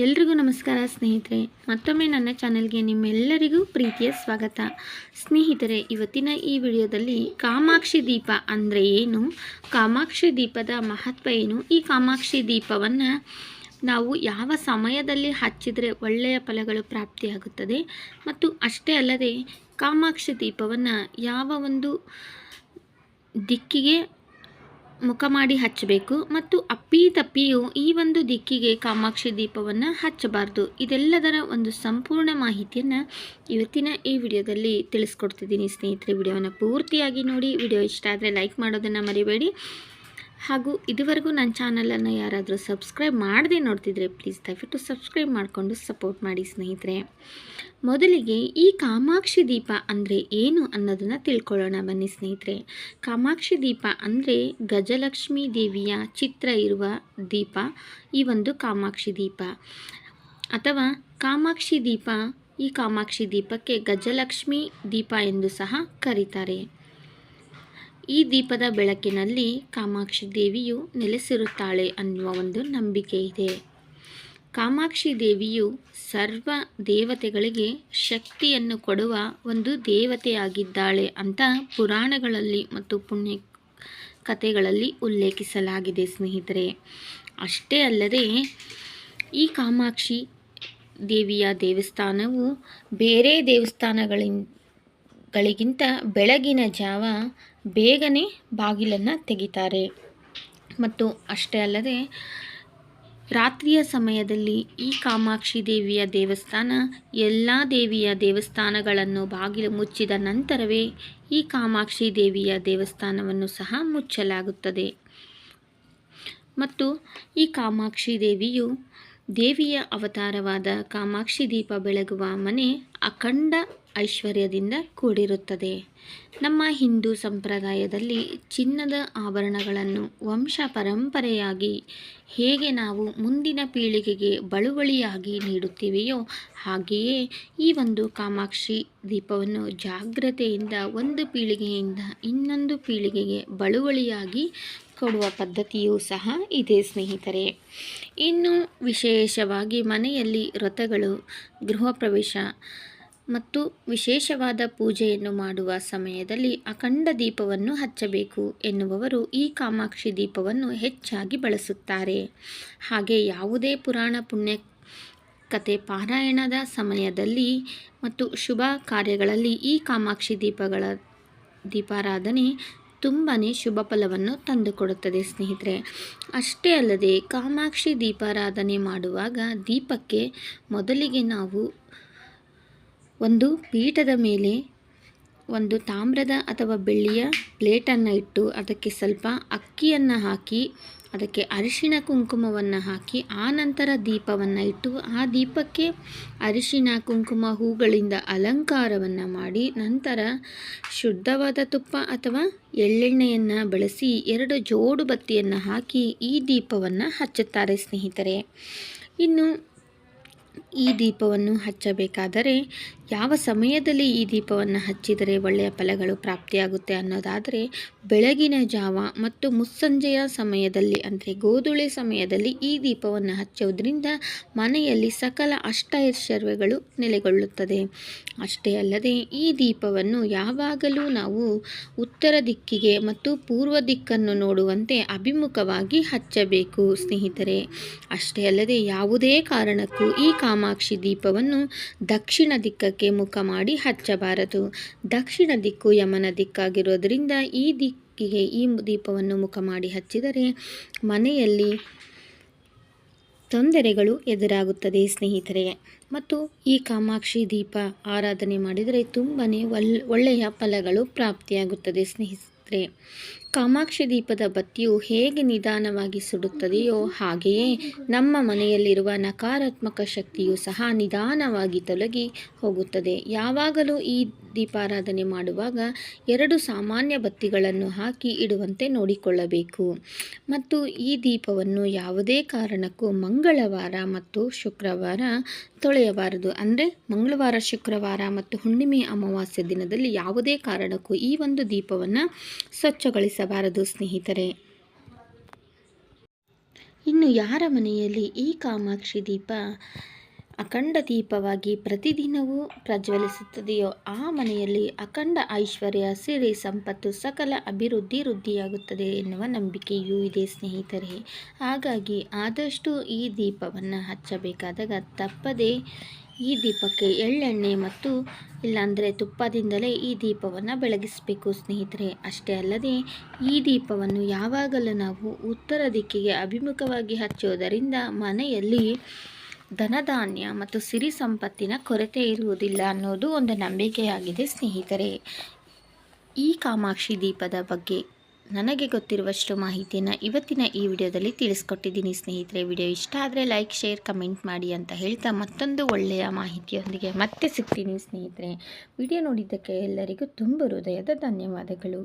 ಎಲ್ರಿಗೂ ನಮಸ್ಕಾರ ಸ್ನೇಹಿತರೆ. ಮತ್ತೊಮ್ಮೆ ನನ್ನ ಚಾನೆಲ್ಗೆ ನಿಮ್ಮೆಲ್ಲರಿಗೂ ಪ್ರೀತಿಯ ಸ್ವಾಗತ. ಸ್ನೇಹಿತರೆ, ಇವತ್ತಿನ ಈ ವಿಡಿಯೋದಲ್ಲಿ ಕಾಮಾಕ್ಷಿ ದೀಪ ಅಂದರೆ ಏನು, ಕಾಮಾಕ್ಷಿ ದೀಪದ ಮಹತ್ವ ಏನು, ಈ ಕಾಮಾಕ್ಷಿ ದೀಪವನ್ನು ನಾವು ಯಾವ ಸಮಯದಲ್ಲಿ ಹಚ್ಚಿದರೆ ಒಳ್ಳೆಯ ಫಲಗಳು ಪ್ರಾಪ್ತಿಯಾಗುತ್ತದೆ, ಮತ್ತು ಅಷ್ಟೇ ಅಲ್ಲದೆ ಕಾಮಾಕ್ಷಿ ದೀಪವನ್ನು ಯಾವ ಒಂದು ದಿಕ್ಕಿಗೆ ಮುಖ ಮಾಡಿ ಹಚ್ಚಬೇಕು ಮತ್ತು ಅಪ್ಪಿತಪ್ಪಿಯು ಈ ಒಂದು ದಿಕ್ಕಿಗೆ ಕಾಮಾಕ್ಷಿ ದೀಪವನ್ನು ಹಚ್ಚಬಾರ್ದು, ಇದೆಲ್ಲದರ ಒಂದು ಸಂಪೂರ್ಣ ಮಾಹಿತಿಯನ್ನು ಇವತ್ತಿನ ಈ ವಿಡಿಯೋದಲ್ಲಿ ತಿಳಿಸ್ಕೊಡ್ತಿದ್ದೀನಿ ಸ್ನೇಹಿತರೆ. ವಿಡಿಯೋವನ್ನು ಪೂರ್ತಿಯಾಗಿ ನೋಡಿ. ವಿಡಿಯೋ ಇಷ್ಟ ಆದರೆ ಲೈಕ್ ಮಾಡೋದನ್ನು ಮರಿಬೇಡಿ. ಹಾಗೂ ಇದುವರೆಗೂ ನನ್ನ ಚಾನಲನ್ನು ಯಾರಾದರೂ ಸಬ್ಸ್ಕ್ರೈಬ್ ಮಾಡದೆ ನೋಡ್ತಿದ್ರೆ ಪ್ಲೀಸ್ ದಯವಿಟ್ಟು ಸಬ್ಸ್ಕ್ರೈಬ್ ಮಾಡಿಕೊಂಡು ಸಪೋರ್ಟ್ ಮಾಡಿ ಸ್ನೇಹಿತರೆ. ಮೊದಲಿಗೆ ಈ ಕಾಮಾಕ್ಷಿ ದೀಪ ಅಂದರೆ ಏನು ಅನ್ನೋದನ್ನು ತಿಳ್ಕೊಳ್ಳೋಣ ಬನ್ನಿ ಸ್ನೇಹಿತರೆ. ಕಾಮಾಕ್ಷಿ ದೀಪ ಅಂದರೆ ಗಜಲಕ್ಷ್ಮೀ ದೇವಿಯ ಚಿತ್ರ ಇರುವ ದೀಪ ಈ ಒಂದು ಕಾಮಾಕ್ಷಿ ದೀಪ, ಅಥವಾ ಕಾಮಾಕ್ಷಿ ದೀಪ. ಈ ಕಾಮಾಕ್ಷಿ ದೀಪಕ್ಕೆ ಗಜಲಕ್ಷ್ಮಿ ದೀಪ ಎಂದು ಸಹ ಕರೀತಾರೆ. ಈ ದೀಪದ ಬೆಳಕಿನಲ್ಲಿ ಕಾಮಾಕ್ಷಿ ದೇವಿಯು ನೆಲೆಸಿರುತ್ತಾಳೆ ಅನ್ನುವ ಒಂದು ನಂಬಿಕೆ ಇದೆ. ಕಾಮಾಕ್ಷಿ ದೇವಿಯು ಸರ್ವ ದೇವತೆಗಳಿಗೆ ಶಕ್ತಿಯನ್ನು ಕೊಡುವ ಒಂದು ದೇವತೆಯಾಗಿದ್ದಾಳೆ ಅಂತ ಪುರಾಣಗಳಲ್ಲಿ ಮತ್ತು ಪುಣ್ಯ ಕಥೆಗಳಲ್ಲಿ ಉಲ್ಲೇಖಿಸಲಾಗಿದೆ ಸ್ನೇಹಿತರೆ. ಅಷ್ಟೇ ಅಲ್ಲದೆ ಈ ಕಾಮಾಕ್ಷಿ ದೇವಿಯ ದೇವಸ್ಥಾನವು ಬೇರೆ ದೇವಸ್ಥಾನಗಳಿಗಿಂತ ಬೆಳಗಿನ ಜಾವ ಬೇಗನೆ ಬಾಗಿಲನ್ನು ತೆಗಿತಾರೆ. ಮತ್ತು ಅಷ್ಟೇ ಅಲ್ಲದೆ ರಾತ್ರಿಯ ಸಮಯದಲ್ಲಿ ಈ ಕಾಮಾಕ್ಷಿ ದೇವಿಯ ದೇವಸ್ಥಾನ ಎಲ್ಲ ದೇವಿಯ ದೇವಸ್ಥಾನಗಳನ್ನು ಬಾಗಿಲು ಮುಚ್ಚಿದ ನಂತರವೇ ಈ ಕಾಮಾಕ್ಷಿ ದೇವಿಯ ದೇವಸ್ಥಾನವನ್ನು ಸಹ ಮುಚ್ಚಲಾಗುತ್ತದೆ. ಮತ್ತು ಈ ಕಾಮಾಕ್ಷಿ ದೇವಿಯ ಅವತಾರವಾದ ಕಾಮಾಕ್ಷಿ ದೀಪ ಬೆಳಗುವ ಮನೆ ಅಖಂಡ ಐಶ್ವರ್ಯದಿಂದ ಕೂಡಿರುತ್ತದೆ. ನಮ್ಮ ಹಿಂದೂ ಸಂಪ್ರದಾಯದಲ್ಲಿ ಚಿನ್ನದ ಆಭರಣಗಳನ್ನು ವಂಶ ಪರಂಪರೆಯಾಗಿ ಹೇಗೆ ನಾವು ಮುಂದಿನ ಪೀಳಿಗೆಗೆ ಬಳುವಳಿಯಾಗಿ ನೀಡುತ್ತೀವೆಯೋ, ಹಾಗೆಯೇ ಈ ಒಂದು ಕಾಮಾಕ್ಷಿ ದೀಪವನ್ನು ಜಾಗ್ರತೆಯಿಂದ ಒಂದು ಪೀಳಿಗೆಯಿಂದ ಇನ್ನೊಂದು ಪೀಳಿಗೆಗೆ ಬಳುವಳಿಯಾಗಿ ಕೊಡುವ ಪದ್ಧತಿಯೂ ಸಹ ಇದೆ ಸ್ನೇಹಿತರೆ. ಇನ್ನು ವಿಶೇಷವಾಗಿ ಮನೆಯಲ್ಲಿ ವ್ರತಗಳು, ಗೃಹ ಪ್ರವೇಶ ಮತ್ತು ವಿಶೇಷವಾದ ಪೂಜೆಯನ್ನು ಮಾಡುವ ಸಮಯದಲ್ಲಿ ಅಖಂಡ ದೀಪವನ್ನು ಹಚ್ಚಬೇಕು ಎನ್ನುವವರು ಈ ಕಾಮಾಕ್ಷಿ ದೀಪವನ್ನು ಹೆಚ್ಚಾಗಿ ಬಳಸುತ್ತಾರೆ. ಹಾಗೆ ಯಾವುದೇ ಪುರಾಣ ಪುಣ್ಯ ಕಥೆ ಪಾರಾಯಣದ ಸಮಯದಲ್ಲಿ ಮತ್ತು ಶುಭ ಕಾರ್ಯಗಳಲ್ಲಿ ಈ ಕಾಮಾಕ್ಷಿ ದೀಪಾರಾಧನೆ ತುಂಬಾ ಶುಭ ಫಲವನ್ನು ತಂದುಕೊಡುತ್ತದೆ ಸ್ನೇಹಿತರೆ. ಅಷ್ಟೇ ಅಲ್ಲದೆ ಕಾಮಾಕ್ಷಿ ದೀಪಾರಾಧನೆ ಮಾಡುವಾಗ ದೀಪಕ್ಕೆ ಮೊದಲಿಗೆ ನಾವು ಒಂದು ಪೀಠದ ಮೇಲೆ ಒಂದು ತಾಮ್ರದ ಅಥವಾ ಬೆಳ್ಳಿಯ ಪ್ಲೇಟನ್ನು ಇಟ್ಟು ಅದಕ್ಕೆ ಸ್ವಲ್ಪ ಅಕ್ಕಿಯನ್ನು ಹಾಕಿ ಅದಕ್ಕೆ ಅರಿಶಿಣ ಕುಂಕುಮವನ್ನು ಹಾಕಿ ಆ ನಂತರ ದೀಪವನ್ನು ಇಟ್ಟು ಆ ದೀಪಕ್ಕೆ ಅರಿಶಿಣ ಕುಂಕುಮ ಹೂಗಳಿಂದ ಅಲಂಕಾರವನ್ನು ಮಾಡಿ ನಂತರ ಶುದ್ಧವಾದ ತುಪ್ಪ ಅಥವಾ ಎಳ್ಳೆಣ್ಣೆಯನ್ನು ಬಳಸಿ 2 ಜೋಡು ಬತ್ತಿಯನ್ನು ಹಾಕಿ ಈ ದೀಪವನ್ನು ಹಚ್ಚುತ್ತಾರೆ ಸ್ನೇಹಿತರೆ. ಇನ್ನು ಈ ದೀಪವನ್ನು ಹಚ್ಚಬೇಕಾದರೆ ಯಾವ ಸಮಯದಲ್ಲಿ ಈ ದೀಪವನ್ನು ಹಚ್ಚಿದರೆ ಒಳ್ಳೆಯ ಫಲಗಳು ಪ್ರಾಪ್ತಿಯಾಗುತ್ತೆ ಅನ್ನೋದಾದರೆ ಬೆಳಗಿನ ಜಾವ ಮತ್ತು ಮುಸ್ಸಂಜೆಯ ಸಮಯದಲ್ಲಿ ಅಂದರೆ ಗೋಧೂಳಿ ಸಮಯದಲ್ಲಿ ಈ ದೀಪವನ್ನು ಹಚ್ಚೋದ್ರಿಂದ ಮನೆಯಲ್ಲಿ ಸಕಲ ಅಷ್ಟೈಶ್ವರ್ಯಗಳು ನೆಲೆಗೊಳ್ಳುತ್ತದೆ. ಅಷ್ಟೇ ಅಲ್ಲದೆ ಈ ದೀಪವನ್ನು ಯಾವಾಗಲೂ ನಾವು ಉತ್ತರ ದಿಕ್ಕಿಗೆ ಮತ್ತು ಪೂರ್ವ ದಿಕ್ಕನ್ನು ನೋಡುವಂತೆ ಅಭಿಮುಖವಾಗಿ ಹಚ್ಚಬೇಕು ಸ್ನೇಹಿತರೆ. ಅಷ್ಟೇ ಅಲ್ಲದೆ ಯಾವುದೇ ಕಾರಣಕ್ಕೂ ಈ ಕಾಮಾಕ್ಷಿ ದೀಪವನ್ನು ದಕ್ಷಿಣ ದಿಕ್ಕಕ್ಕೆ ಮುಖ ಮಾಡಿ ಹಚ್ಚಬಾರದು. ದಕ್ಷಿಣ ದಿಕ್ಕು ಯಮನ ದಿಕ್ಕಾಗಿರೋದ್ರಿಂದ ಈ ದಿಕ್ಕಿಗೆ ಈ ದೀಪವನ್ನು ಮುಖ ಮಾಡಿ ಹಚ್ಚಿದರೆ ಮನೆಯಲ್ಲಿ ತೊಂದರೆಗಳು ಎದುರಾಗುತ್ತದೆ ಸ್ನೇಹಿತರೆ. ಮತ್ತು ಈ ಕಾಮಾಕ್ಷಿ ದೀಪ ಆರಾಧನೆ ಮಾಡಿದರೆ ತುಂಬಾ ಒಳ್ಳೆಯ ಫಲಗಳು ಪ್ರಾಪ್ತಿಯಾಗುತ್ತದೆ ಸ್ನೇಹಿತರೆ. ಕಾಮಾಕ್ಷಿ ದೀಪದ ಬತ್ತಿಯು ಹೇಗೆ ನಿಧಾನವಾಗಿ ಸುಡುತ್ತದೆಯೋ ಹಾಗೆಯೇ ನಮ್ಮ ಮನೆಯಲ್ಲಿರುವ ನಕಾರಾತ್ಮಕ ಶಕ್ತಿಯು ಸಹ ನಿಧಾನವಾಗಿ ತೊಲಗಿ ಹೋಗುತ್ತದೆ. ಯಾವಾಗಲೂ ಈ ದೀಪಾರಾಧನೆ ಮಾಡುವಾಗ 2 ಸಾಮಾನ್ಯ ಬತ್ತಿಗಳನ್ನು ಹಾಕಿ ಇಡುವಂತೆ ನೋಡಿಕೊಳ್ಳಬೇಕು. ಮತ್ತು ಈ ದೀಪವನ್ನು ಯಾವುದೇ ಕಾರಣಕ್ಕೂ ಮಂಗಳವಾರ ಮತ್ತು ಶುಕ್ರವಾರ ತೊಳೆಯಬಾರದು. ಅಂದರೆ ಮಂಗಳವಾರ, ಶುಕ್ರವಾರ ಮತ್ತು ಹುಣ್ಣಿಮೆ ಅಮಾವಾಸ್ಯೆ ದಿನದಲ್ಲಿ ಯಾವುದೇ ಕಾರಣಕ್ಕೂ ಈ ಒಂದು ದೀಪವನ್ನು ಸ್ವಚ್ಛಗೊಳಿಸಬಾರದು ಸ್ನೇಹಿತರೆ. ಇನ್ನು ಯಾರ ಮನೆಯಲ್ಲಿ ಈ ಕಾಮಾಕ್ಷಿ ದೀಪ ಅಖಂಡ ದೀಪವಾಗಿ ಪ್ರತಿದಿನವೂ ಪ್ರಜ್ವಲಿಸುತ್ತದೆಯೋ ಆ ಮನೆಯಲ್ಲಿ ಅಖಂಡ ಐಶ್ವರ್ಯ, ಸಿರಿ, ಸಂಪತ್ತು, ಸಕಲ ಅಭಿವೃದ್ಧಿ ವೃದ್ಧಿಯಾಗುತ್ತದೆ ಎನ್ನುವ ನಂಬಿಕೆಯೂ ಇದೆ ಸ್ನೇಹಿತರೆ. ಹಾಗಾಗಿ ಆದಷ್ಟು ಈ ದೀಪವನ್ನು ಹಚ್ಚಬೇಕಾದಾಗ ತಪ್ಪದೇ ಈ ದೀಪಕ್ಕೆ ಎಳ್ಳೆಣ್ಣೆ ಮತ್ತು ಇಲ್ಲಾಂದರೆ ತುಪ್ಪದಿಂದಲೇ ಈ ದೀಪವನ್ನು ಬೆಳಗಿಸಬೇಕು ಸ್ನೇಹಿತರೆ. ಅಷ್ಟೇ ಅಲ್ಲದೆ ಈ ದೀಪವನ್ನು ಯಾವಾಗಲೂ ನಾವು ಉತ್ತರ ದಿಕ್ಕಿಗೆ ಅಭಿಮುಖವಾಗಿ ಹಚ್ಚುವುದರಿಂದ ಮನೆಯಲ್ಲಿ ಧನಧಾನ್ಯ ಮತ್ತು ಸಿರಿ ಸಂಪತ್ತಿನ ಕೊರತೆ ಇರುವುದಿಲ್ಲ ಅನ್ನೋದು ಒಂದು ನಂಬಿಕೆಯಾಗಿದೆ ಸ್ನೇಹಿತರೆ. ಈ ಕಾಮಾಕ್ಷಿ ದೀಪದ ಬಗ್ಗೆ ನನಗೆ ಗೊತ್ತಿರುವಷ್ಟು ಮಾಹಿತಿಯನ್ನು ಇವತ್ತಿನ ಈ ವಿಡಿಯೋದಲ್ಲಿ ತಿಳಿಸ್ಕೊಟ್ಟಿದ್ದೀನಿ ಸ್ನೇಹಿತರೆ. ವಿಡಿಯೋ ಇಷ್ಟ ಆದರೆ ಲೈಕ್, ಶೇರ್, ಕಮೆಂಟ್ ಮಾಡಿ ಅಂತ ಹೇಳ್ತಾ ಮತ್ತೊಂದು ಒಳ್ಳೆಯ ಮಾಹಿತಿಯೊಂದಿಗೆ ಮತ್ತೆ ಸಿಗ್ತೀನಿ ಸ್ನೇಹಿತರೆ. ವಿಡಿಯೋ ನೋಡಿದ್ದಕ್ಕೆ ಎಲ್ಲರಿಗೂ ತುಂಬ ಹೃದಯದ ಧನ್ಯವಾದಗಳು.